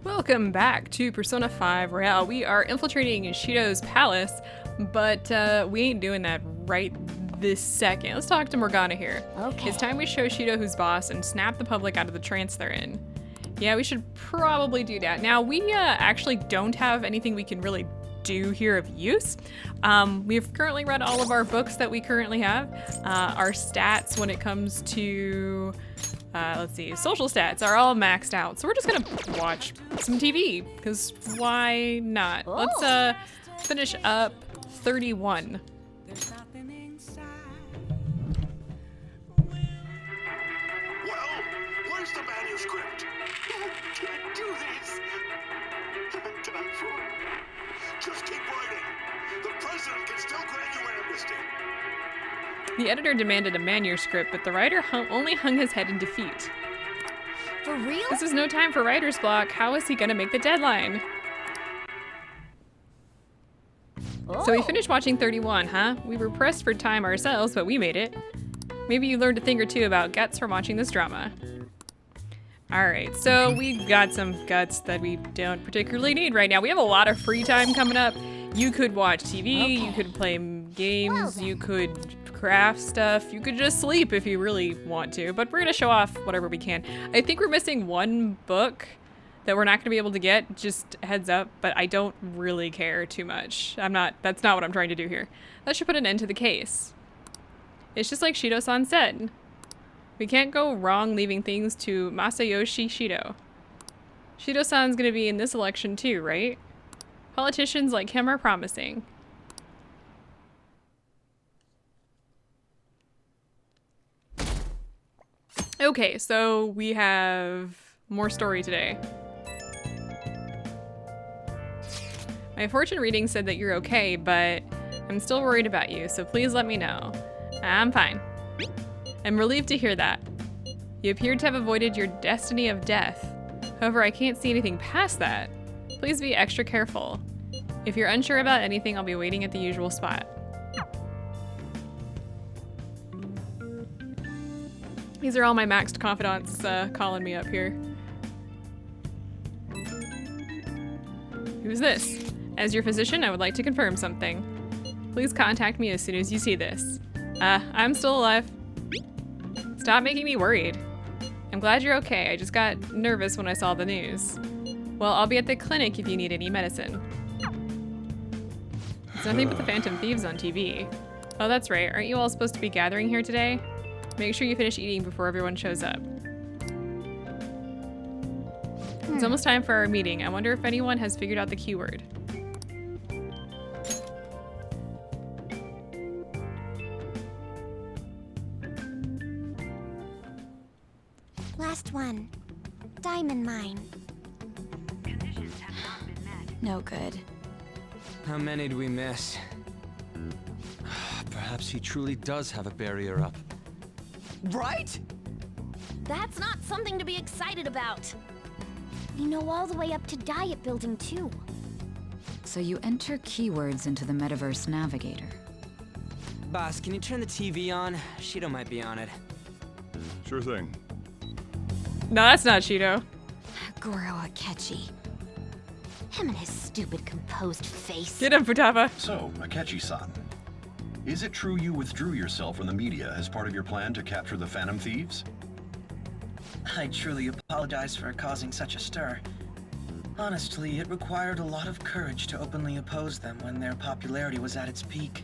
Welcome back to Persona 5 Royale. We are infiltrating Shido's palace, but we ain't doing that right this second. Let's talk to Morgana here. Okay. It's time we show Shido who's boss and snap the public out of the trance they're in. Yeah, we should probably do that. Now, we actually don't have anything we can really do here of use. We've currently read all of our books that we currently have. Our stats when it comes to let's see, social stats are all maxed out. So we're just gonna watch some TV, because why not? Oh. Let's finish up 31. Well, where's the manuscript? Can I do this? I'm done for. Just keep writing. The president can still grant you amnesty. The editor demanded a manuscript, but the writer only hung his head in defeat. For real? This is no time for writer's block. How is he gonna make the deadline? So we finished watching 31, huh? We were pressed for time ourselves, but we made it. Maybe you learned a thing or two about guts from watching this drama. Alright, so we got some guts that we don't particularly need right now. We have a lot of free time coming up. You could watch TV, you could play games, you could craft stuff, you could just sleep if you really want to, but we're gonna show off whatever we can. I think we're missing one book that we're not gonna be able to get, just heads up, but I don't really care too much. That's not what I'm trying to do here. That should put an end to the case. It's just like Shido-san said. We can't go wrong leaving things to Masayoshi Shido. Shido-san's gonna be in this election too, right? Politicians like him are promising. Okay, so we have more story today. My fortune reading said that you're okay, but I'm still worried about you, so please let me know. I'm fine. I'm relieved to hear that. You appear to have avoided your destiny of death. However, I can't see anything past that. Please be extra careful. If you're unsure about anything, I'll be waiting at the usual spot. These are all my maxed confidants calling me up here. Who's this? As your physician, I would like to confirm something. Please contact me as soon as you see this. I'm still alive. Stop making me worried. I'm glad you're okay. I just got nervous when I saw the news. Well, I'll be at the clinic if you need any medicine. It's nothing but the Phantom Thieves on TV. Oh, that's right. Aren't you all supposed to be gathering here today? Make sure you finish eating before everyone shows up. It's almost time for our meeting. I wonder if anyone has figured out the keyword. Last one. Diamond mine. Conditions have not been met. No good. How many do we miss? Perhaps he truly does have a barrier up. Right? That's not something to be excited about. We know all the way up to Diet Building too. So you enter keywords into the Metaverse Navigator. Boss, can you turn the TV on? Shido might be on it. Sure thing. No, that's not Shido. Goro Akechi. Him and his stupid composed face. Get him, Futaba. So, Akechi-san, is it true you withdrew yourself from the media as part of your plan to capture the Phantom Thieves? I truly apologize for causing such a stir. Honestly, it required a lot of courage to openly oppose them when their popularity was at its peak.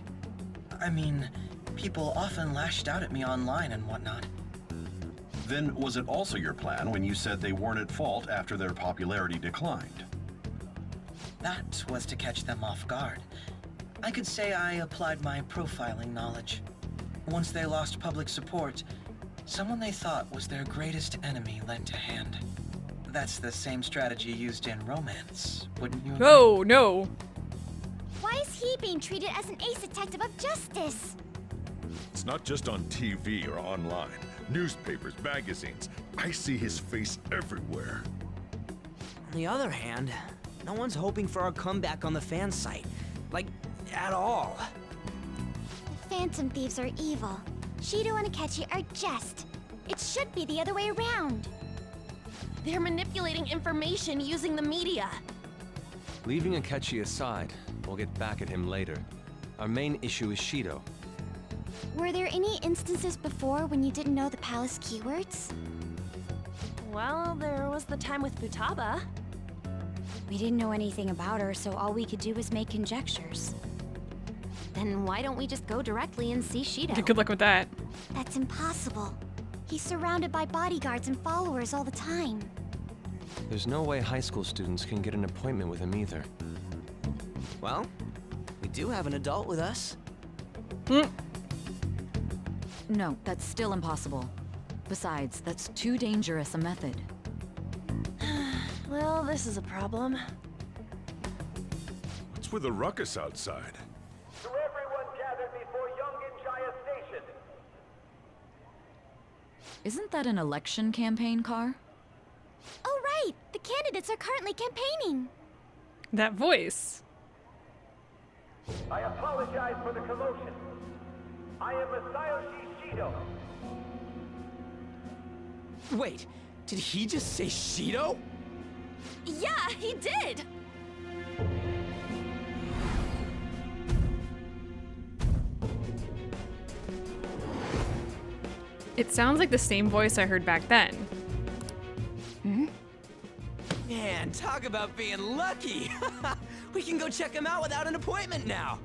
I mean, people often lashed out at me online and whatnot. Then was it also your plan when you said they weren't at fault after their popularity declined? That was to catch them off guard. I could say I applied my profiling knowledge. Once they lost public support, someone they thought was their greatest enemy lent a hand. That's the same strategy used in romance, wouldn't you agree? Oh, no. Why is he being treated as an ace detective of justice? It's not just on TV or online. Newspapers, magazines. I see his face everywhere. On the other hand, no one's hoping for our comeback on the fan site. Like, at all. The Phantom Thieves are evil. Shido and Akechi are just. It should be the other way around. They're manipulating information using the media. Leaving Akechi aside, we'll get back at him later. Our main issue is Shido. Were there any instances before when you didn't know the palace keywords? Well, there was the time with Futaba. We didn't know anything about her, so all we could do was make conjectures. Then why don't we just go directly and see Shido? Good luck with that. That's impossible. He's surrounded by bodyguards and followers all the time. There's no way high school students can get an appointment with him either. Well, we do have an adult with us. No, that's still impossible. Besides, that's too dangerous a method. Well, this is a problem. What's with the ruckus outside? To everyone gathered before Yongen-Jaya Station. Isn't that an election campaign car? Oh, right! The candidates are currently campaigning. That voice. I apologize for the commotion. I am Masayoshi Shido. Wait, did he just say Shido? Yeah, he did! It sounds like the same voice I heard back then. Man, talk about being lucky! We can go check him out without an appointment now!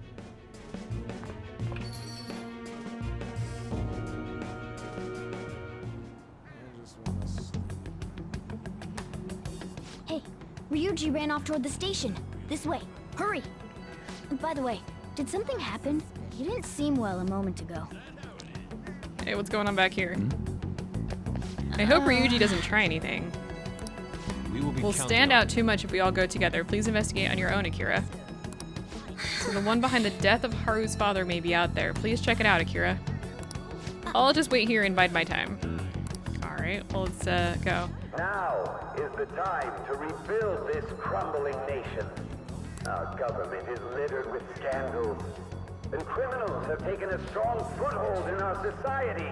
Hey, Ryuji ran off toward the station. This way. Hurry! By the way, did something happen? You didn't seem well a moment ago. Hey, what's going on back here? I hope Ryuji doesn't try anything. We'll stand out too much if we all go together. Please investigate on your own, Akira. So the one behind the death of Haru's father may be out there. Please check it out, Akira. I'll just wait here and bide my time. Alright, well, let's go. Now is the time to rebuild this crumbling nation. Our government is littered with scandals, and criminals have taken a strong foothold in our society.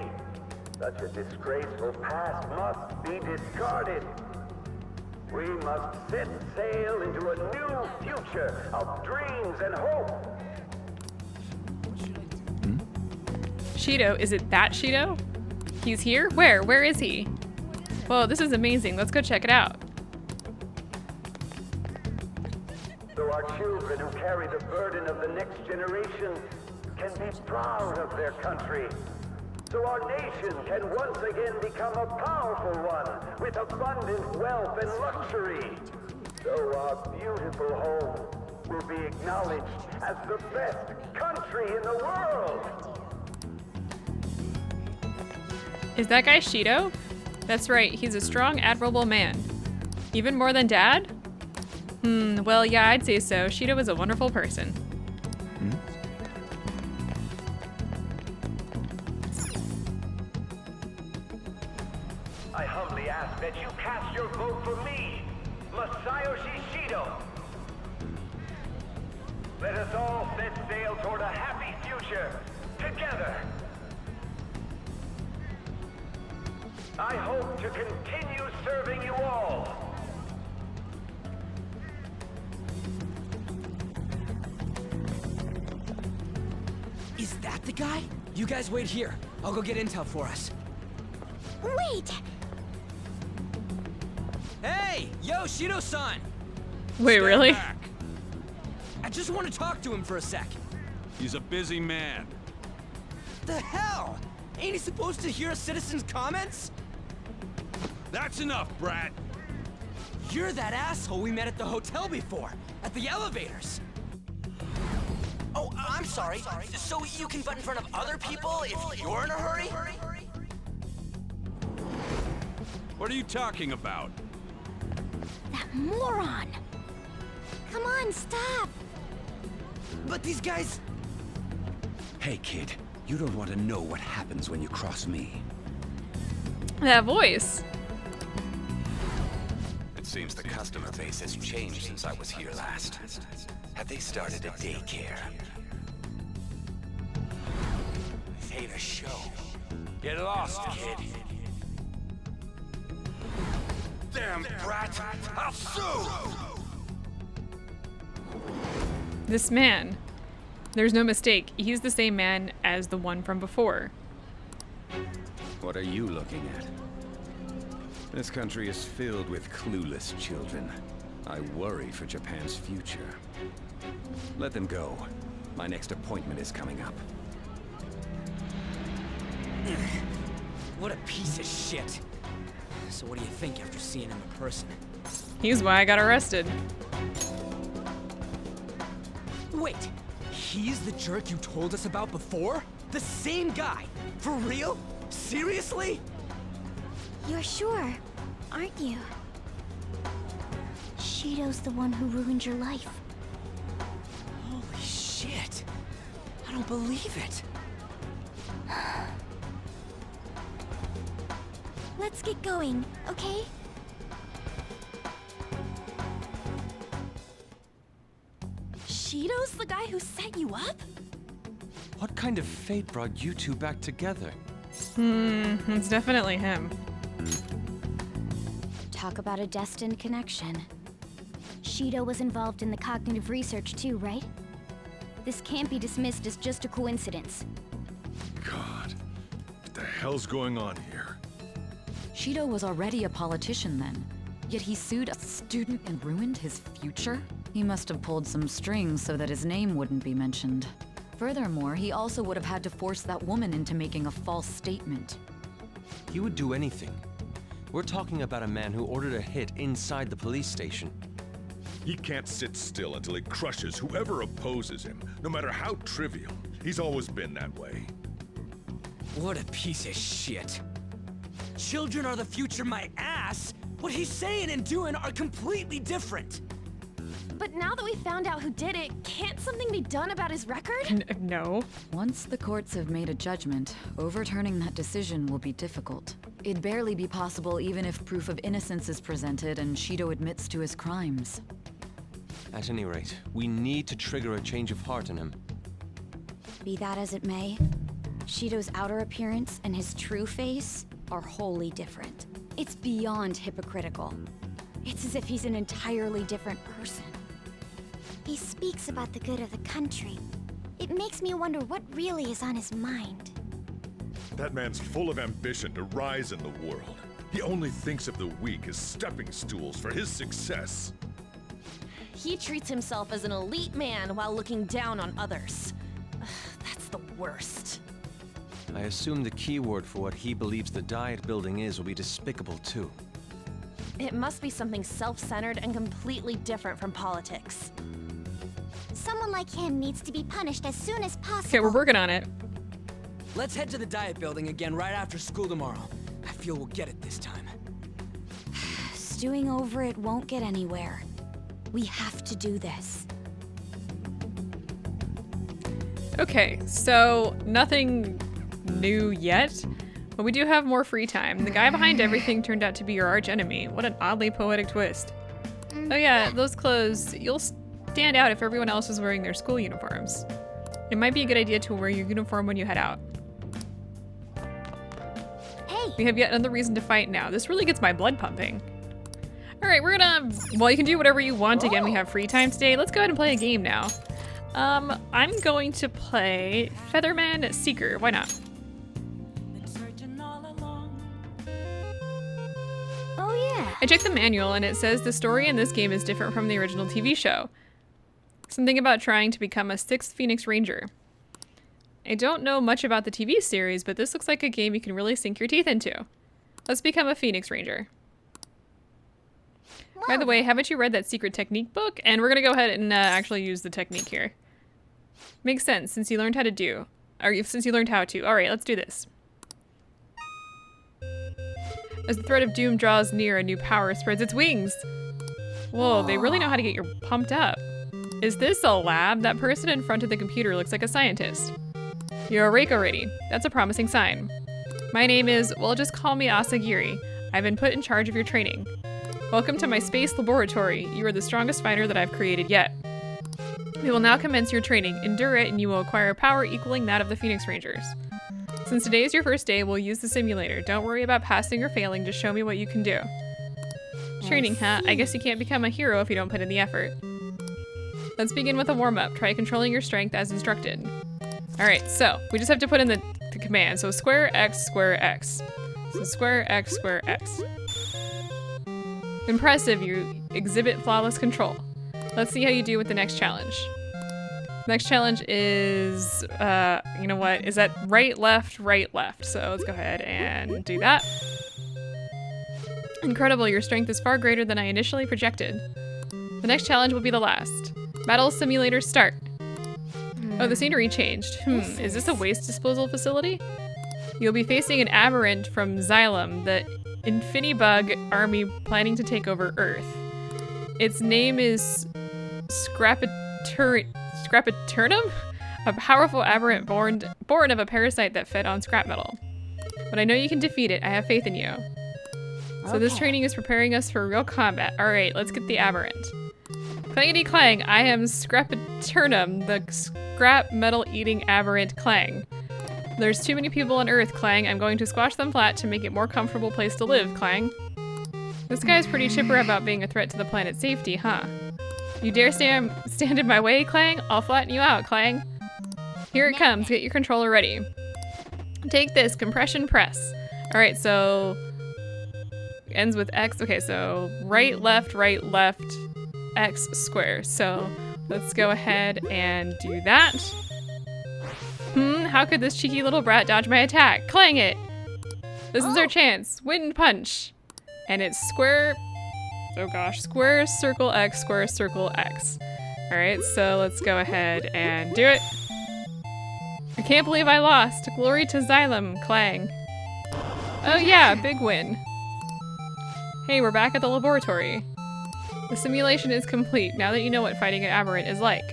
Such a disgraceful past must be discarded. We must set sail into a new future of dreams and hope. Shido, is it that Shido? He's here? Where? Where is he? Whoa, this is amazing. Let's go check it out. So our children who carry the burden of the next generation can be proud of their country. So our nation can once again become a powerful one with abundant wealth and luxury. So our beautiful home will be acknowledged as the best country in the world. Is that guy Shido? That's right, he's a strong, admirable man. Even more than Dad? Well, yeah, I'd say so. Shido is a wonderful person. I humbly ask that you cast your vote for me, Masayoshi Shido. Let us all set sail toward a happy future, together. I hope to continue serving you all. Is that the guy? You guys wait here. I'll go get intel for us. Wait! Hey! Yo, Shido-san! Wait, really? Back. I just want to talk to him for a sec. He's a busy man. The hell? Ain't he supposed to hear a citizen's comments? That's enough, brat. You're that asshole we met at the hotel before, at the elevators. Oh, I'm sorry. So you can butt in front of other people if you're in a hurry? What are you talking about? That moron! Come on, stop! But these guys... Hey, kid. You don't want to know what happens when you cross me. That voice. It seems the customer base has changed since I was here last. Have they started a daycare? This ain't a show. Get lost, kid. Damn brat! I'll sue! This man. There's no mistake. He's the same man as the one from before. What are you looking at? This country is filled with clueless children. I worry for Japan's future. Let them go. My next appointment is coming up. What a piece of shit. So what do you think after seeing him in person? He's why I got arrested. Wait, he's the jerk you told us about before? The same guy? For real? Seriously? You're sure, aren't you? Shido's the one who ruined your life. Holy shit. I don't believe it. Let's get going, okay? Shido's the guy who set you up? What kind of fate brought you two back together? It's definitely him. Talk about a destined connection. Shido was involved in the cognitive research too, right? This can't be dismissed as just a coincidence. God, what the hell's going on here? Shido was already a politician then, yet he sued a student and ruined his future? He must have pulled some strings so that his name wouldn't be mentioned. Furthermore, he also would have had to force that woman into making a false statement. He would do anything. We're talking about a man who ordered a hit inside the police station. He can't sit still until he crushes whoever opposes him, no matter how trivial. He's always been that way. What a piece of shit. Children are the future, my ass! What he's saying and doing are completely different! But now that we found out who did it, can't something be done about his record? No. Once the courts have made a judgment, overturning that decision will be difficult. It'd barely be possible even if proof of innocence is presented and Shido admits to his crimes. At any rate, we need to trigger a change of heart in him. Be that as it may, Shido's outer appearance and his true face are wholly different. It's beyond hypocritical. It's as if he's an entirely different person. He speaks about the good of the country. It makes me wonder what really is on his mind. That man's full of ambition to rise in the world. He only thinks of the weak as stepping stools for his success. He treats himself as an elite man while looking down on others. Ugh, that's the worst. I assume the key word for what he believes the Diet Building is will be despicable too. It must be something self-centered and completely different from politics. Someone like him needs to be punished as soon as possible. Okay, we're working on it. Let's head to the Diet Building again right after school tomorrow. I feel we'll get it this time. Stewing over it won't get anywhere. We have to do this. Okay, so nothing new yet, but we do have more free time. The guy behind everything turned out to be your arch enemy. What an oddly poetic twist. Oh yeah, those clothes, you'll stand out if everyone else is wearing their school uniforms. It might be a good idea to wear your uniform when you head out. Hey! We have yet another reason to fight now. This really gets my blood pumping. All right, we're gonna, well, you can do whatever you want. Again, we have free time today. Let's go ahead and play a game now. I'm going to play Featherman Seeker. Why not? Oh yeah. I checked the manual and it says the story in this game is different from the original TV show. Something about trying to become a 6th Phoenix Ranger. I don't know much about the TV series, but this looks like a game you can really sink your teeth into. Let's become a Phoenix Ranger. Whoa. By the way, haven't you read that secret technique book? And we're gonna go ahead and actually use the technique here. Makes sense since you learned how to do. Since you learned how to. All right, let's do this. As the threat of doom draws near, a new power spreads its wings. Whoa, they really know how to get you pumped up. Is this a lab? That person in front of the computer looks like a scientist. You're awake already. That's a promising sign. My name is, well, just call me Asagiri. I've been put in charge of your training. Welcome to my space laboratory. You are the strongest fighter that I've created yet. We will now commence your training. Endure it and you will acquire power equaling that of the Phoenix Rangers. Since today is your first day, we'll use the simulator. Don't worry about passing or failing, just show me what you can do. Training, huh? I guess you can't become a hero if you don't put in the effort. Let's begin with a warm-up. Try controlling your strength as instructed. Alright, so we just have to put in the command. So square X, square X. So square X, square X. Impressive, you exhibit flawless control. Let's see how you do with the next challenge. Next challenge is, you know what? Is that right, left, right, left. So let's go ahead and do that. Incredible, your strength is far greater than I initially projected. The next challenge will be the last. Battle simulator start. Oh, the scenery changed. Is this a waste disposal facility? You'll be facing an aberrant from Xylem, the Infinibug army planning to take over Earth. Its name is Scrapiturnum? A powerful aberrant born of a parasite that fed on scrap metal. But I know you can defeat it. I have faith in you. So this training is preparing us for real combat. Alright, let's get the aberrant. Clangety clang, I am Scrapiturnum, the scrap metal eating aberrant Clang. There's too many people on Earth, Clang. I'm going to squash them flat to make it a more comfortable place to live, Clang. This guy's pretty chipper about being a threat to the planet's safety, huh? You dare stand in my way, Clang? I'll flatten you out, Clang. Here it comes. Get your controller ready. Take this, compression press. Alright, so ends with X. Okay, so right, left, X square. So let's go ahead and do that. How could this cheeky little brat dodge my attack? Clang it! This is our chance. Wind punch. And it's square, oh gosh, square, circle, X, square, circle, X. Alright, so let's go ahead and do it. I can't believe I lost. Glory to Xylem, Clang. Oh yeah, big win. Hey, we're back at the laboratory. The simulation is complete, now that you know what fighting an aberrant is like.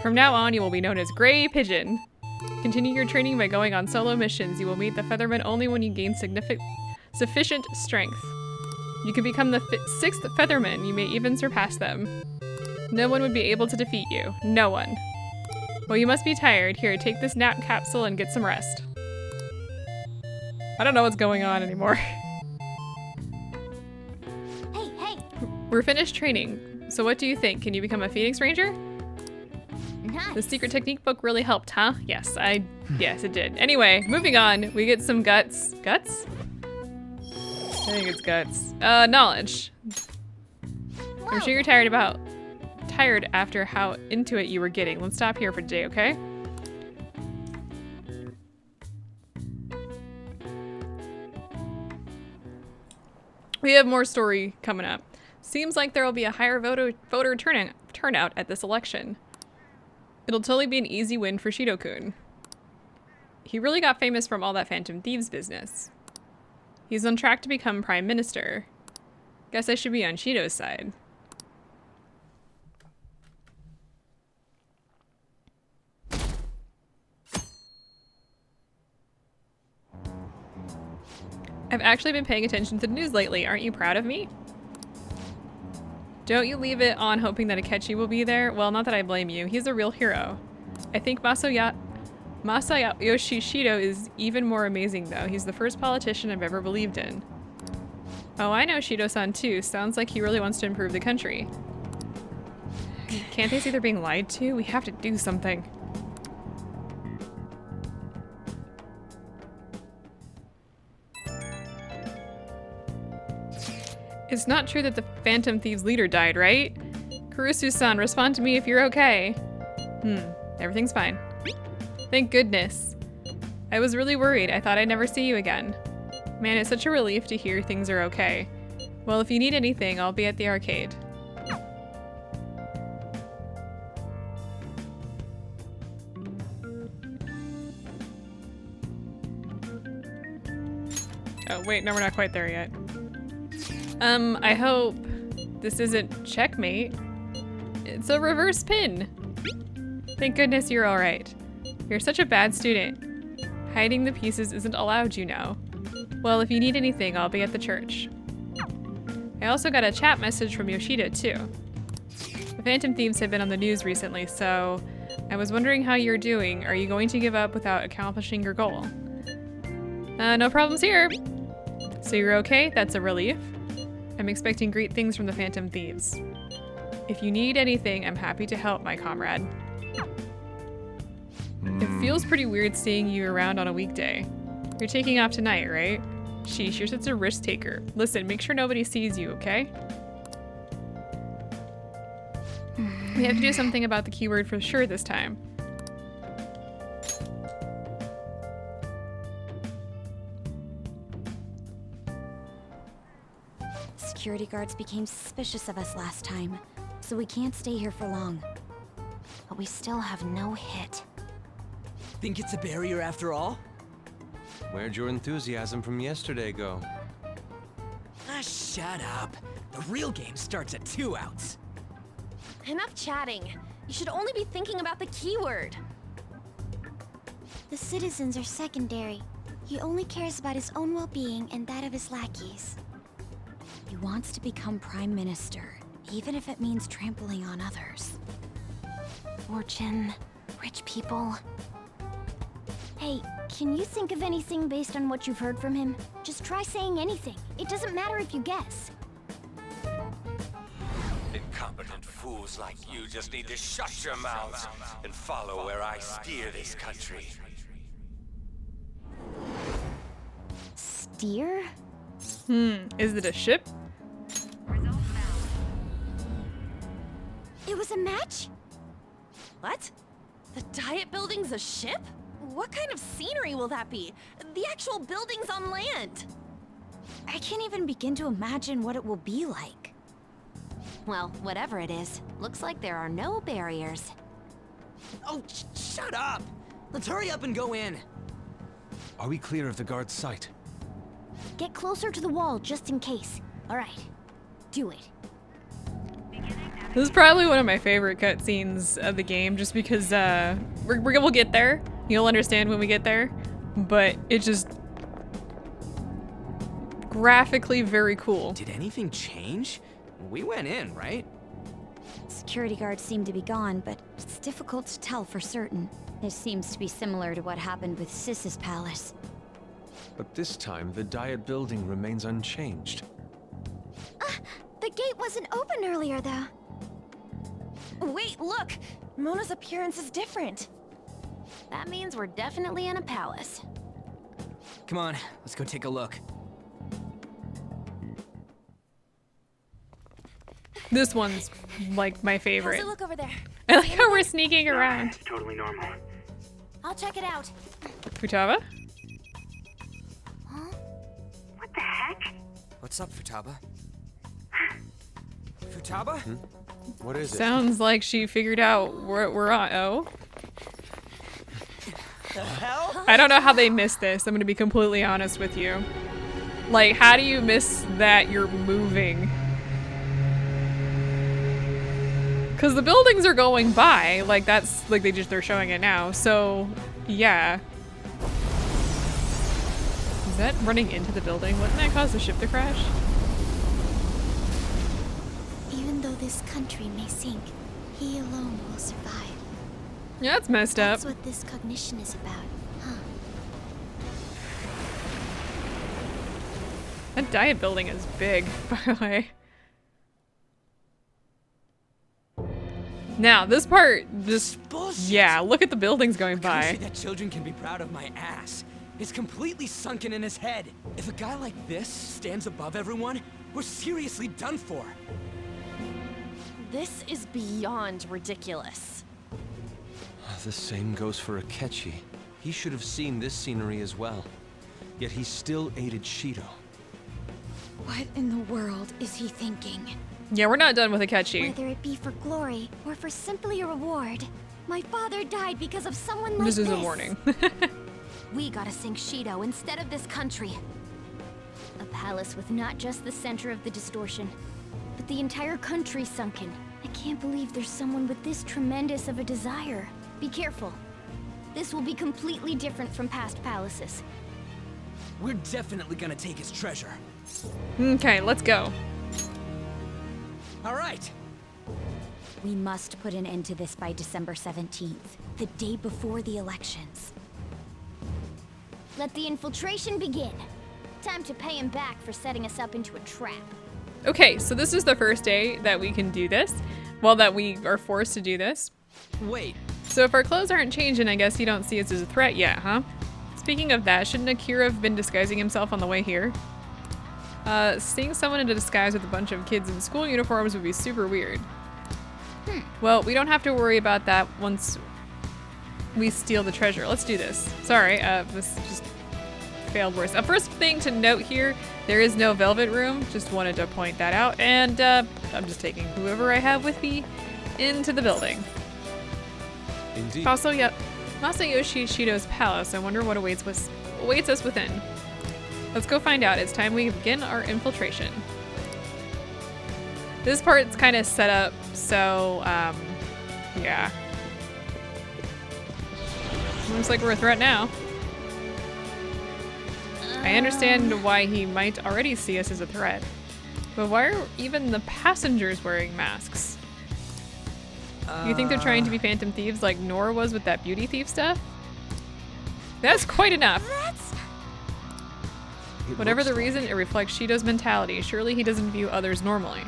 From now on, you will be known as Gray Pigeon. Continue your training by going on solo missions. You will meet the Featherman only when you gain sufficient strength. You can become the 6th Featherman. You may even surpass them. No one would be able to defeat you. No one. Well, you must be tired. Here, take this nap capsule and get some rest. I don't know what's going on anymore. Hey! We're finished training. So what do you think? Can you become a Phoenix Ranger? Nice. The secret technique book really helped, huh? Yes, it did. Anyway, moving on. We get some guts. Guts? I think it's guts. Knowledge. Whoa. I'm sure you're tired after how into it you were getting. Let's stop here for today, okay? We have more story coming up. Seems like there will be a higher voter turnout at this election. It'll totally be an easy win for Shido-kun. He really got famous from all that Phantom Thieves business. He's on track to become Prime Minister. Guess I should be on Shido's side. I've actually been paying attention to the news lately. Aren't you proud of me? Don't you leave it on hoping that Akechi will be there? Well, not that I blame you. He's a real hero. I think Masayoshi Shido is even more amazing, though. He's the first politician I've ever believed in. Oh, I know Shido-san, too. Sounds like he really wants to improve the country. Can't they see they're being lied to? We have to do something. It's not true that the Phantom Thieves leader died, right? Kurusu-san, respond to me if you're okay. Everything's fine. Thank goodness. I was really worried. I thought I'd never see you again. Man, it's such a relief to hear things are okay. Well, if you need anything, I'll be at the arcade. Oh, wait, no, we're not quite there yet. I hope this isn't checkmate. It's a reverse pin. Thank goodness you're all right. You're such a bad student. Hiding the pieces isn't allowed, you know. Well, if you need anything, I'll be at the church. I also got a chat message from Yoshida, too. The Phantom Thieves have been on the news recently, so I was wondering how you're doing. Are you going to give up without accomplishing your goal? No problems here. So you're okay? That's a relief. I'm expecting great things from the Phantom Thieves. If you need anything, I'm happy to help, my comrade. It feels pretty weird seeing you around on a weekday. You're taking off tonight, right? Sheesh, you're such a risk taker. Listen, make sure nobody sees you, okay? We have to do something about the keyword for sure this time. Security guards became suspicious of us last time, so we can't stay here for long. But we still have no hit. Think it's a barrier after all? Where'd your enthusiasm from yesterday go? Ah, shut up. The real game starts at 2 outs. Enough chatting. You should only be thinking about the keyword. The citizens are secondary. He only cares about his own well-being and that of his lackeys. He wants to become Prime Minister, even if it means trampling on others. Fortune, rich people. Hey, can you think of anything based on what you've heard from him? Just try saying anything. It doesn't matter if you guess. Incompetent fools like you just need to shut your mouths and follow where I steer this country. Steer? Is it a ship? It was a match? What? The Diet Building's a ship? What kind of scenery will that be? The actual building's on land. I can't even begin to imagine what it will be like. Well, whatever it is, looks like there are no barriers. Oh, shut up! Let's hurry up and go in. Are we clear of the guard's sight? Get closer to the wall just in case. All right, do it. This is probably one of my favorite cutscenes of the game, just because we'll get there. You'll understand when we get there, but it's just graphically very cool. Did anything change? We went in, right? Security guards seem to be gone, but it's difficult to tell for certain. This seems to be similar to what happened with Sis's palace. But this time, the Diet Building remains unchanged. The gate wasn't open earlier, though. Wait, look! Mona's appearance is different. That means we're definitely in a palace. Come on, let's go take a look. This one's like my favorite. How's it look over there? I like how we're sneaking around. Totally normal. I'll check it out. Futaba? What the heck? What's up, Futaba? Futaba? What is it? Sounds like she figured out where we're on. Oh. The hell? I don't know how they missed this. I'm gonna be completely honest with you. Like, how do you miss that you're moving? Because the buildings are going by. Like, that's, like, they're showing it now. So, yeah. Is that running into the building? Wouldn't that cause the ship to crash? Even though this country may sink, he alone will survive. Yeah, that's messed up. That's what this cognition is about, huh? That Diet Building is big, by the way. Now, this part, yeah, look at the buildings going by. Country that children can be proud of my ass is completely sunken in his head. If a guy like this stands above everyone, we're seriously done for. This is beyond ridiculous. The same goes for Akechi. He should have seen this scenery as well. Yet he still aided Shido. What in the world is he thinking? Yeah, we're not done with Akechi. Whether it be for glory or for simply a reward, my father died because of someone like this. This is a warning. We gotta sink Shido instead of this country. A palace with not just the center of the distortion, but the entire country sunken. I can't believe there's someone with this tremendous of a desire. Be careful. This will be completely different from past palaces. We're definitely gonna take his treasure. Okay, let's go. All right. We must put an end to this by December 17th, the day before the elections. Let the infiltration begin. Time to pay him back for setting us up into a trap. Okay, so this is the first day that we can do this. Well, that we are forced to do this. Wait. So if our clothes aren't changing, I guess you don't see us as a threat yet, huh? Speaking of that, shouldn't Akira have been disguising himself on the way here? Seeing someone in a disguise with a bunch of kids in school uniforms would be super weird. Well, we don't have to worry about that once we steal the treasure. Let's do this. Sorry, this just failed worse. First thing to note here, there is no velvet room. Just wanted to point that out. And I'm just taking whoever I have with me into the building. Indeed. Also, yep, Masayoshi Shido's palace. I wonder what awaits us within. Let's go find out. It's time we begin our infiltration. This part's kind of set up, so, yeah. Looks like we're a threat now. I understand why he might already see us as a threat. But why are even the passengers wearing masks? You think they're trying to be phantom thieves like Nora was with that beauty thief stuff? That's quite enough. Whatever the reason, it reflects Shido's mentality. Surely he doesn't view others normally.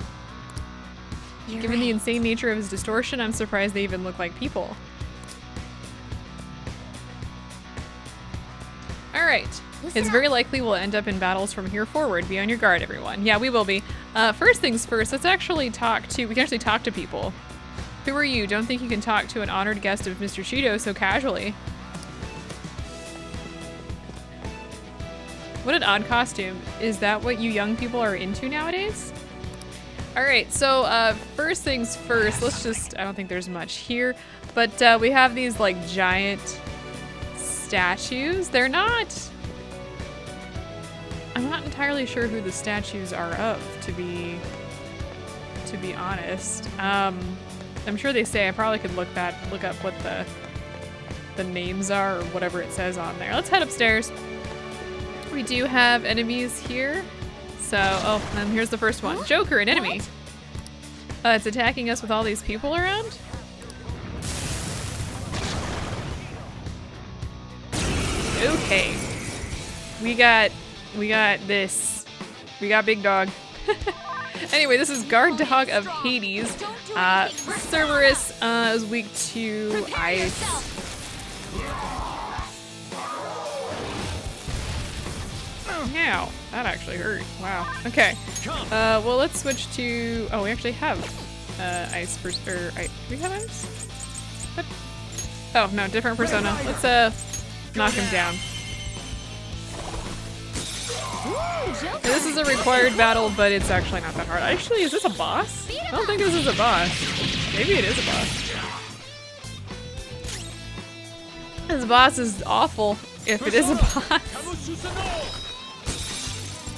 Given the insane nature of his distortion, I'm surprised they even look like people. Alright. It's very likely we'll end up in battles from here forward. Be on your guard, everyone. Yeah, we will be. First things first, let's actually we can actually talk to people. Who are you? Don't think you can talk to an honored guest of Mr. Shido so casually. What an odd costume. Is that what you young people are into nowadays? Alright, so first things first, I don't think there's much here, but we have these like giant statues. I'm not entirely sure who the statues are of, to be honest. I'm sure they say. I probably could look up what the names are or whatever it says on there. Let's head upstairs. We do have enemies here. So, here's the first one. Joker, an enemy. It's attacking us with all these people around. Okay. We got this. We got Big Dog. Anyway, this is Guard Dog of Hades. Cerberus is weak to ice. Ow, that actually hurt. Wow. Okay. Well, let's switch to. Oh, we actually have ice first. Do we have ice? What? Oh no, different persona. Let's knock him down. This is a required battle, but it's actually not that hard. Actually, is this a boss? I don't think this is a boss. Maybe it is a boss. This boss is awful if it is a boss.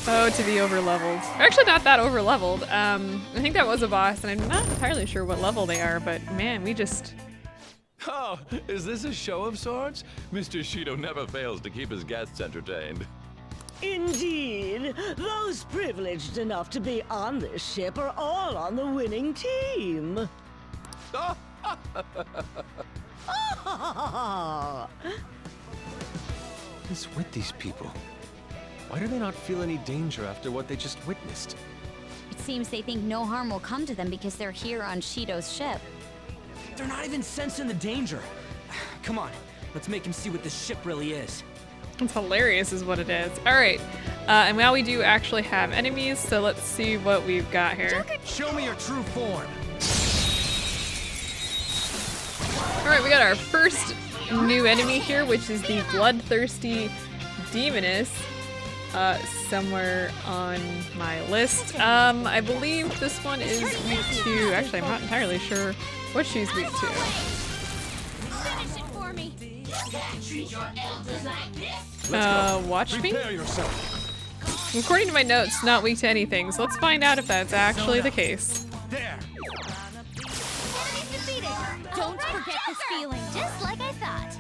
Oh, to be overleveled. Actually, not that overleveled. I think that was a boss, and I'm not entirely sure what level they are, but man, we just... Oh, is this a show of sorts? Mr. Shido never fails to keep his guests entertained. Indeed. Those privileged enough to be on this ship are all on the winning team. What is with these people? Why do they not feel any danger after what they just witnessed? It seems they think no harm will come to them because they're here on Shido's ship. They're not even sensing the danger. Come on, let's make him see what this ship really is. It's hilarious is what it is. Alright, and now we do actually have enemies, so let's see what we've got here. Show me your true form. Alright, we got our first new enemy here, which is the bloodthirsty demoness. Somewhere on my list. I believe this one is weak to... Actually, I'm not entirely sure what she's weak to. Watch me? According to my notes, not weak to anything, so let's find out if that's actually the case. There. Don't forget this feeling, just like I thought.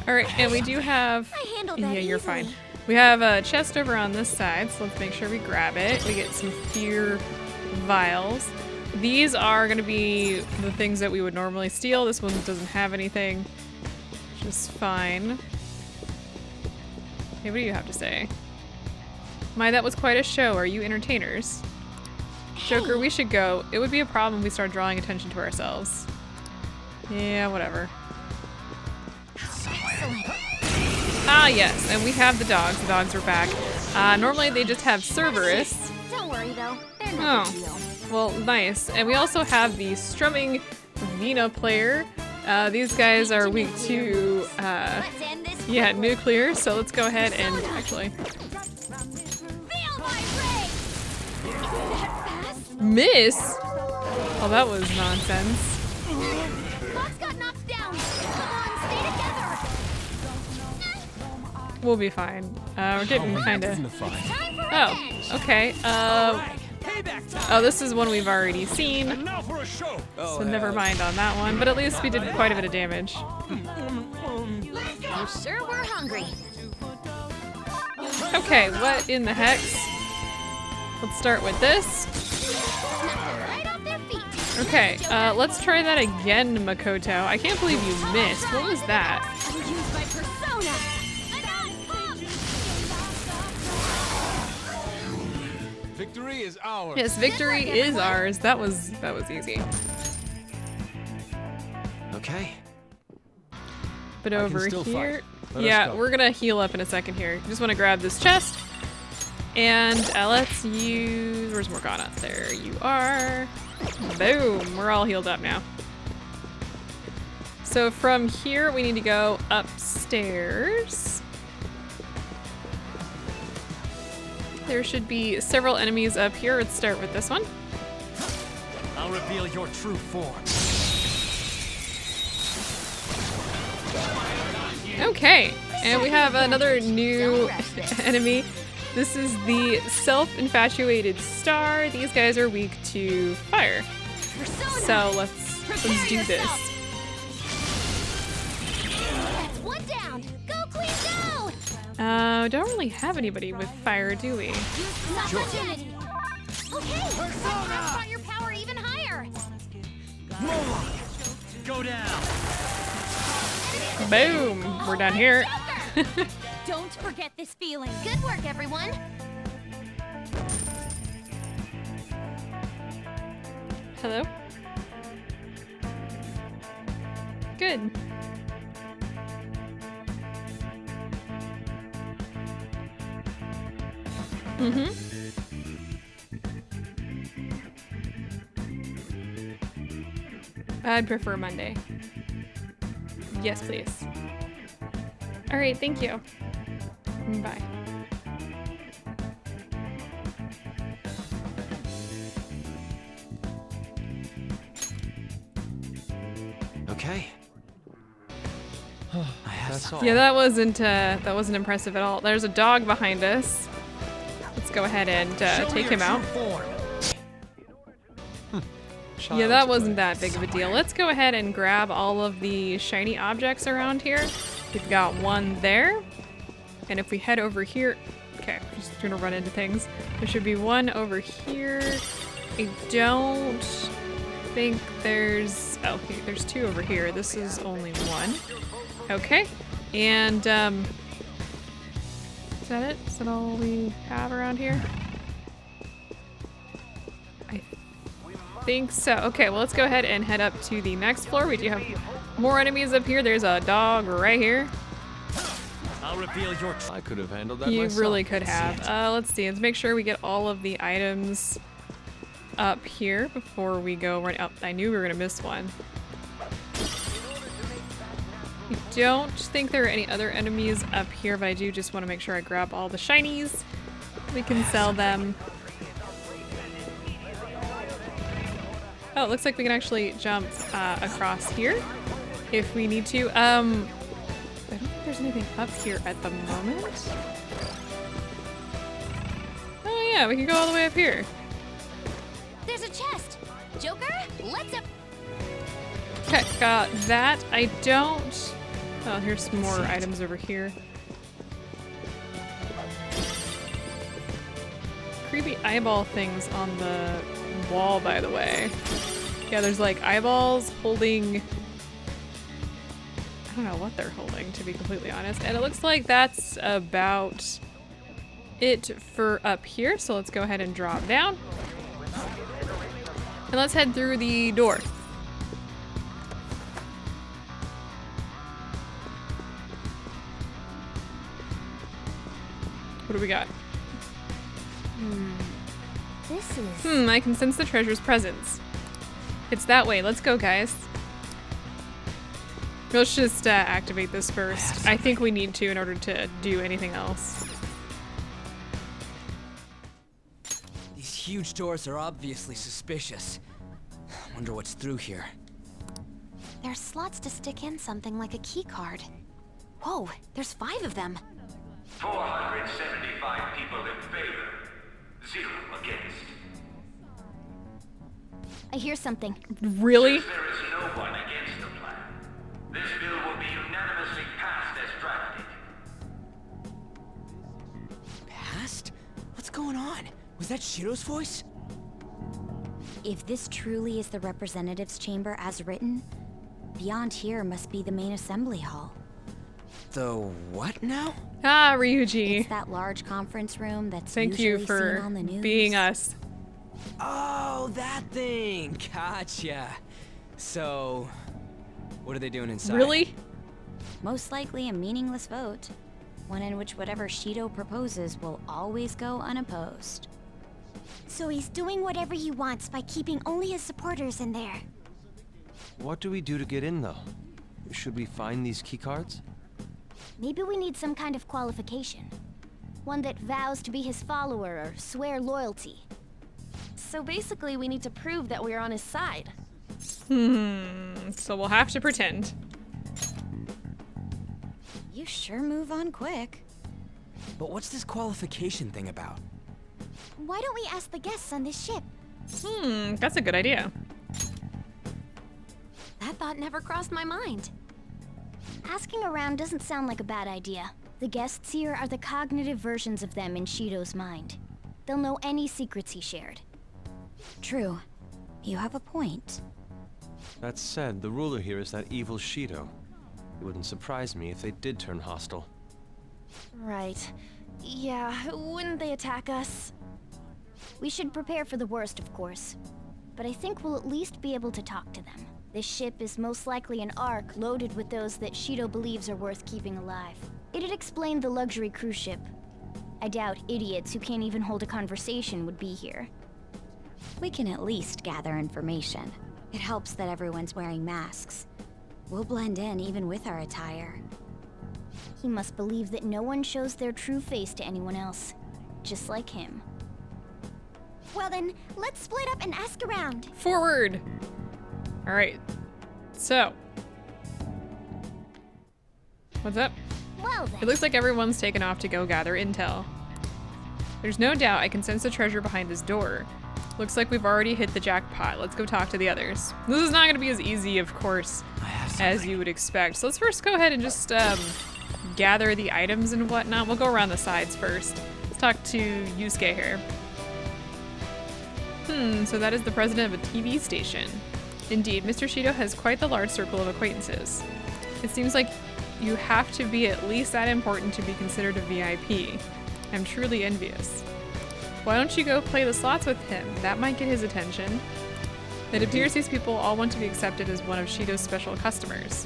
Alright, and we do have... Yeah, you're fine. We have a chest over on this side, so let's make sure we grab it. We get some fear vials. These are going to be the things that we would normally steal. This one doesn't have anything, which is fine. Hey, what do you have to say? My, that was quite a show. Are you entertainers? Joker, we should go. It would be a problem if we start drawing attention to ourselves. Yeah, whatever. Ah, yes, and we have the dogs. The dogs are back. Normally they just have Cerberus. Don't worry though, they're no big deal. Well, nice. And we also have the strumming Vina player. These guys are weak to, yeah, nuclear. So let's go ahead and actually. Miss? Oh, that was nonsense. Fox got knocked down. Come on, stay together. We'll be fine. We're getting kind of. Oh, okay. Oh, this is one we've already seen. So never mind on that one. But at least we did quite a bit of damage. You sure were hungry. Okay, what in the heck? Let's start with this. Okay, let's try that again, Makoto. I can't believe you missed. What was that? Use my persona. Victory is ours. Yes, victory is ours. That was easy. Okay. But over here, yeah, we're gonna heal up in a second here. Just want to grab this chest, and let's use. Where's Morgana? There you are. Boom. We're all healed up now. So from here, we need to go upstairs. There should be several enemies up here. Let's start with this one. I'll reveal your true form. Okay, and we have another new enemy. This is the self-infatuated star. These guys are weak to fire. So let's do this. That's one down. Go, Queen, go! Don't really have anybody with fire, do we? Sure. Okay, brought your power even higher. Go down. Boom! We're done here. Don't forget this feeling. Good work, everyone. Hello? Good. Mm-hmm. I'd prefer Monday. Yes, please. All right, thank you. Bye. Okay. Yeah, that wasn't impressive at all. There's a dog behind us. Let's go ahead and take him out. Yeah, that wasn't that big of a deal. Let's go ahead and grab all of the shiny objects around here. We've got one there. And if we head over here... Okay, I'm just gonna run into things. There should be one over here. I don't think there's... Oh, there's two over here. This is only one. Okay. And, is that it? Is that all we have around here? I think so. Okay, well, let's go ahead and head up to the next floor. We do have more enemies up here. There's a dog right here. I'll reveal your. I could have handled that You myself. really could have. Let's see. Let's make sure we get all of the items up here before we go right up. I knew we were gonna miss one. I don't think there are any other enemies up here, but I do just want to make sure I grab all the shinies. We can sell them. Oh, it looks like we can actually jump across here if we need to. I don't think there's anything up here at the moment. Oh yeah, we can go all the way up here. There's a chest. Joker, let's up. Okay, got that. I don't... Oh, here's some more items over here. Creepy eyeball things on the wall, by the way. Yeah, there's like eyeballs holding... I don't know what they're holding, to be completely honest. And it looks like that's about it for up here. So let's go ahead and drop down. And let's head through the door. What do we got? This is... I can sense the treasure's presence. It's that way. Let's go, guys. Let's just activate this first. I think we need to in order to do anything else. These huge doors are obviously suspicious. Wonder what's through here. There's slots to stick in something like a key card. Whoa, there's 5 of them. 475 people in favor, 0 against. I hear something. Really? Since there is no one against the plan, this bill will be unanimously passed as drafted. Passed? What's going on? Was that Shiro's voice? If this truly is the representatives' chamber as written, beyond here must be the main assembly hall. The what now? Ah, Ryuji. It's that large conference room that's Thank usually you for seen on the news. being us. Oh, that thing! Gotcha. So, what are they doing inside? Really? Most likely a meaningless vote. One in which whatever Shido proposes will always go unopposed. So he's doing whatever he wants by keeping only his supporters in there. What do we do to get in, though? Should we find these keycards? Maybe we need some kind of qualification. One that vows to be his follower or swear loyalty. So basically we need to prove that we are on his side. So we'll have to pretend. You sure move on quick. But what's this qualification thing about? Why don't we ask the guests on this ship? That's a good idea. That thought never crossed my mind. Asking around doesn't sound like a bad idea. The guests here are the cognitive versions of them in Shido's mind. They'll know any secrets he shared. True. You have a point. That said, the ruler here is that evil Shido. It wouldn't surprise me if they did turn hostile. Right. Yeah, wouldn't they attack us? We should prepare for the worst, of course. But I think we'll at least be able to talk to them. This ship is most likely an ark loaded with those that Shido believes are worth keeping alive. It'd explain the luxury cruise ship. I doubt idiots who can't even hold a conversation would be here. We can at least gather information. It helps that everyone's wearing masks. We'll blend in even with our attire. He must believe that no one shows their true face to anyone else. Just like him. Well then, let's split up and ask around. Forward! Alright. So. What's up? Well then. It looks like everyone's taken off to go gather intel. There's no doubt I can sense the treasure behind this door. Looks like we've already hit the jackpot. Let's go talk to the others. This is not going to be as easy, of course, as you would expect. So let's first go ahead and just gather the items and whatnot. We'll go around the sides first. Let's talk to Yusuke here. So that is the president of a TV station. Indeed, Mr. Shido has quite the large circle of acquaintances. It seems like you have to be at least that important to be considered a VIP. I'm truly envious. Why don't you go play the slots with him? That might get his attention. It appears these people all want to be accepted as one of Shido's special customers.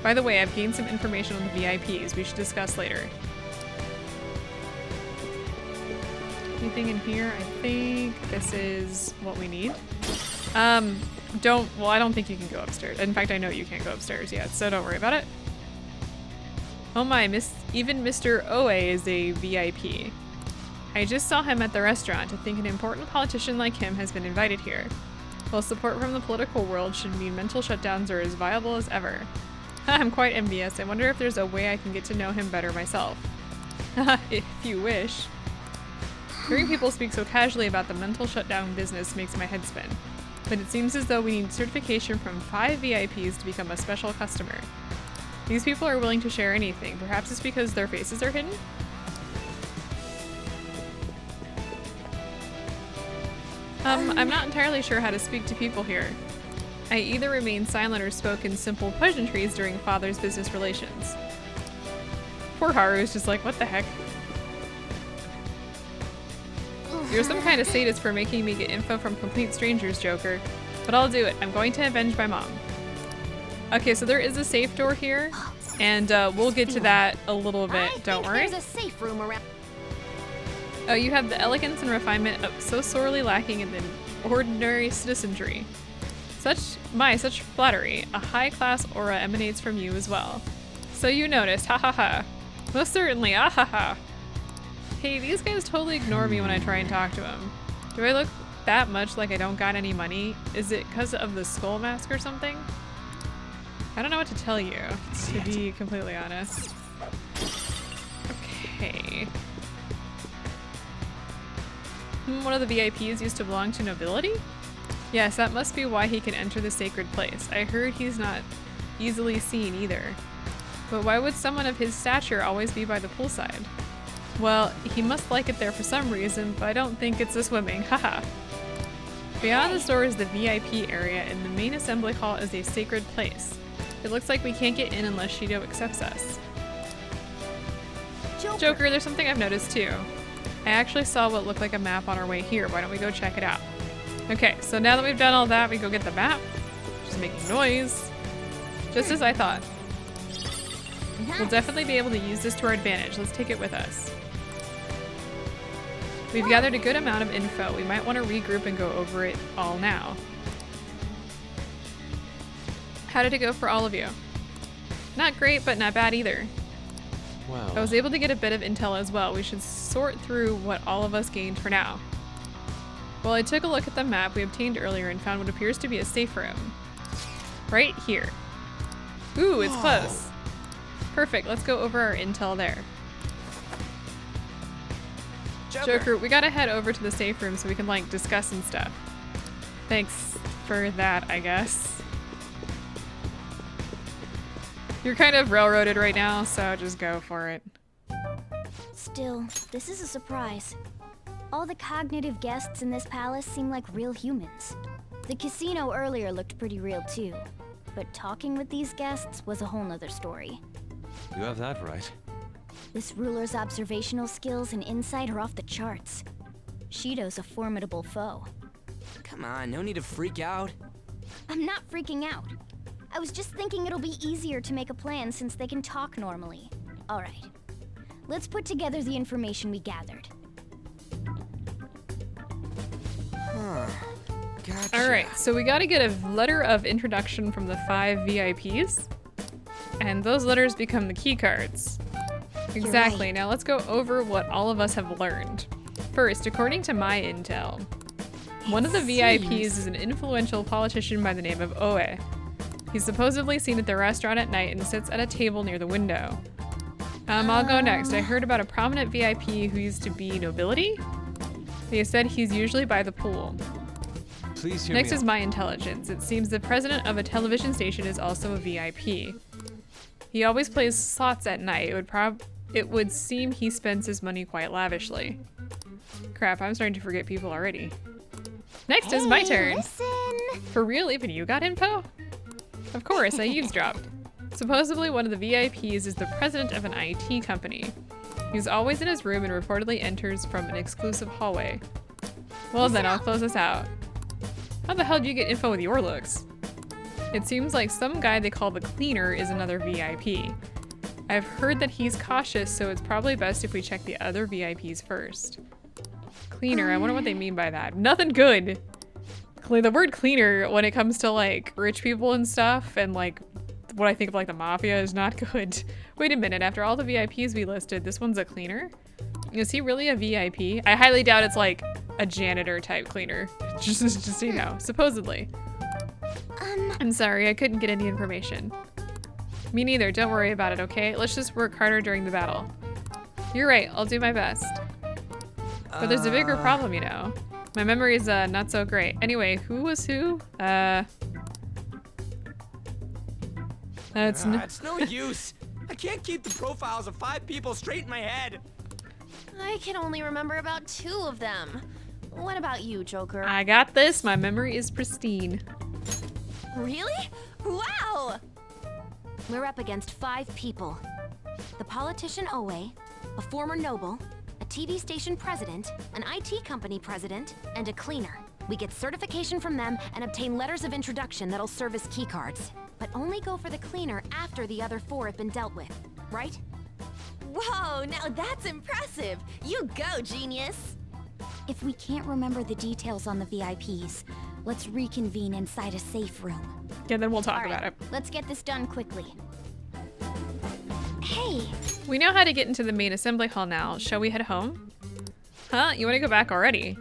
By the way, I've gained some information on the VIPs we should discuss later. Anything in here? I think this is what we need. I don't think you can go upstairs. In fact, I know you can't go upstairs yet, so don't worry about it. Oh my, even Mr. Oe is a VIP. I just saw him at the restaurant. To think an important politician like him has been invited here. While support from the political world should mean mental shutdowns are as viable as ever. I'm quite envious. I wonder if there's a way I can get to know him better myself. If you wish. Hearing people speak so casually about the mental shutdown business makes my head spin. But it seems as though we need certification from 5 VIPs to become a special customer. These people are willing to share anything. Perhaps it's because their faces are hidden? I'm not entirely sure how to speak to people here. I either remained silent or spoke in simple pleasantries during father's business relations. Poor Haru's just like, what the heck? You're some kind of sadist for making me get info from complete strangers, Joker. But I'll do it. I'm going to avenge my mom. Okay, so there is a safe door here, and we'll get to that a little bit. Don't worry. There's a safe room around. Oh, you have the elegance and refinement of so sorely lacking in the ordinary citizenry. Such flattery. A high-class aura emanates from you as well. So you noticed, ha ha ha. Most certainly, ah ha ha. Hey, these guys totally ignore me when I try and talk to them. Do I look that much like I don't got any money? Is it because of the skull mask or something? I don't know what to tell you, to be completely honest. Okay. One of the VIPs used to belong to nobility? Yes, that must be why he can enter the sacred place. I heard he's not easily seen either. But why would someone of his stature always be by the poolside? Well, he must like it there for some reason, but I don't think it's the swimming, haha. Beyond the store is the VIP area, and the main assembly hall is a sacred place. It looks like we can't get in unless Shido accepts us. Joker, there's something I've noticed too. I actually saw what looked like a map on our way here. Why don't we go check it out? Okay, so now that we've done all that, we go get the map. Just making noise. Just as I thought. We'll definitely be able to use this to our advantage. Let's take it with us. We've gathered a good amount of info. We might want to regroup and go over it all now. How did it go for all of you? Not great, but not bad either. Wow. I was able to get a bit of intel as well. We should sort through what all of us gained for now. Well, I took a look at the map we obtained earlier and found what appears to be a safe room. Right here. Ooh, it's close. Perfect, let's go over our intel there. Joker, we gotta head over to the safe room so we can, like, discuss and stuff. Thanks for that, I guess. You're kind of railroaded right now, so just go for it. Still, this is a surprise. All the cognitive guests in this palace seem like real humans. The casino earlier looked pretty real too, but talking with these guests was a whole nother story. You have that right. This ruler's observational skills and insight are off the charts. Shido's a formidable foe. Come on, no need to freak out. I'm not freaking out. I was just thinking it'll be easier to make a plan since they can talk normally. All right, let's put together the information we gathered. Gotcha. All right, so we gotta get a letter of introduction from the 5 VIPs, and those letters become the key cards. Exactly, now let's go over what all of us have learned. First, according to my intel, one of the VIPs is an influential politician by the name of Oe. He's supposedly seen at the restaurant at night and sits at a table near the window. I'll go next. I heard about a prominent VIP who used to be nobility. They said he's usually by the pool. Please hear Next me is my intelligence. It seems the president of a television station is also a VIP. He always plays slots at night. It would seem he spends his money quite lavishly. Crap, I'm starting to forget people already. Next is my turn. Listen. For real, even you got info? Of course, I eavesdropped. Supposedly one of the VIPs is the president of an IT company. He's always in his room and reportedly enters from an exclusive hallway. Well then, I'll close this out. How the hell do you get info with your looks? It seems like some guy they call the cleaner is another VIP. I've heard that he's cautious, so it's probably best if we check the other VIPs first. Cleaner, I wonder what they mean by that. Nothing good. The word cleaner, when it comes to like rich people and stuff, and like what I think of like the mafia, is not good. Wait a minute, after all the VIPs we listed, this one's a cleaner? Is he really a VIP? I highly doubt it's like a janitor type cleaner. Just so you know, supposedly. I'm sorry, I couldn't get any information. Me neither, don't worry about it, okay? Let's just work harder during the battle. You're right, I'll do my best. But there's a bigger problem, you know. My memory is not so great. Anyway, who was who? It's no use. I can't keep the profiles of 5 people straight in my head. I can only remember about 2 of them. What about you, Joker? I got this. My memory is pristine. Really? Wow! We're up against 5 people. The politician Owe, a former noble, a TV station president, an IT company president, and a cleaner. We get certification from them and obtain letters of introduction that'll serve as keycards. But only go for the cleaner after the other 4 have been dealt with, right? Whoa, now that's impressive! You go, genius! If we can't remember the details on the VIPs, let's reconvene inside a safe room. Yeah, then we'll talk about it. Let's get this done quickly. Hey! We know how to get into the main assembly hall now. Shall we head home? Huh? You want to go back already?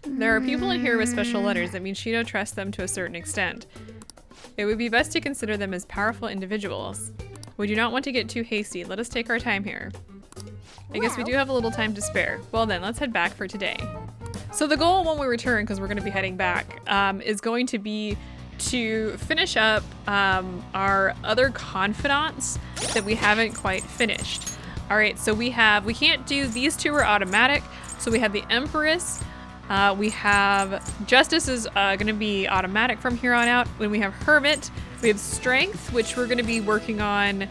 There are people in here with special letters. That means Shido trusts them to a certain extent. It would be best to consider them as powerful individuals. We do not want to get too hasty. Let us take our time here. I guess we do have a little time to spare. Well then, let's head back for today. So the goal when we return, because we're going to be heading back, is going to be to finish up our other confidants that we haven't quite finished. All right, so we can't do, these 2 are automatic. So we have the Empress, we have Justice is going to be automatic from here on out. When we have Hermit, we have Strength, which we're going to be working on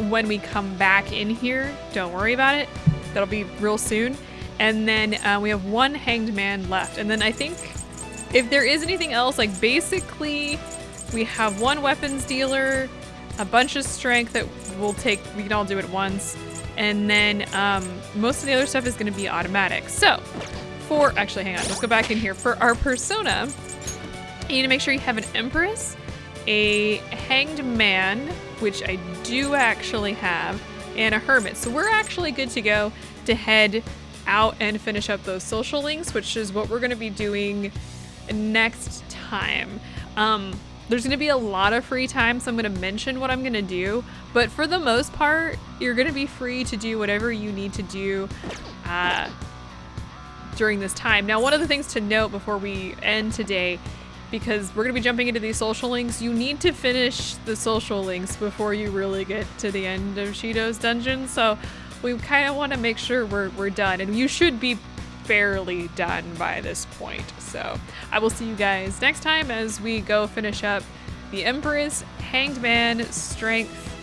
when we come back in here. Don't worry about it. That'll be real soon. And then we have 1 Hanged Man left. And then I think if there is anything else, like basically we have 1 weapons dealer, a bunch of strength that we can all do at once. And then most of the other stuff is going to be automatic. So actually, hang on, let's go back in here. For our persona, you need to make sure you have an Empress, a Hanged Man, which I do actually have, and a Hermit. So we're actually good to go to head out and finish up those social links, which is what we're going to be doing next time. There's going to be a lot of free time, so I'm going to mention what I'm going to do, but for the most part, you're going to be free to do whatever you need to do during this time. Now, one of the things to note before we end today, because we're going to be jumping into these social links, you need to finish the social links before you really get to the end of Shido's dungeon, so we kind of want to make sure we're done, and you should be fairly done by this point. So I will see you guys next time as we go finish up the Empress, Hanged Man, Strength,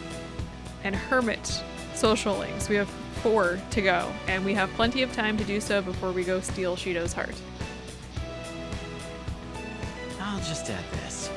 and Hermit social links. We have 4 to go, and we have plenty of time to do so before we go steal Shido's heart. I'll just add this.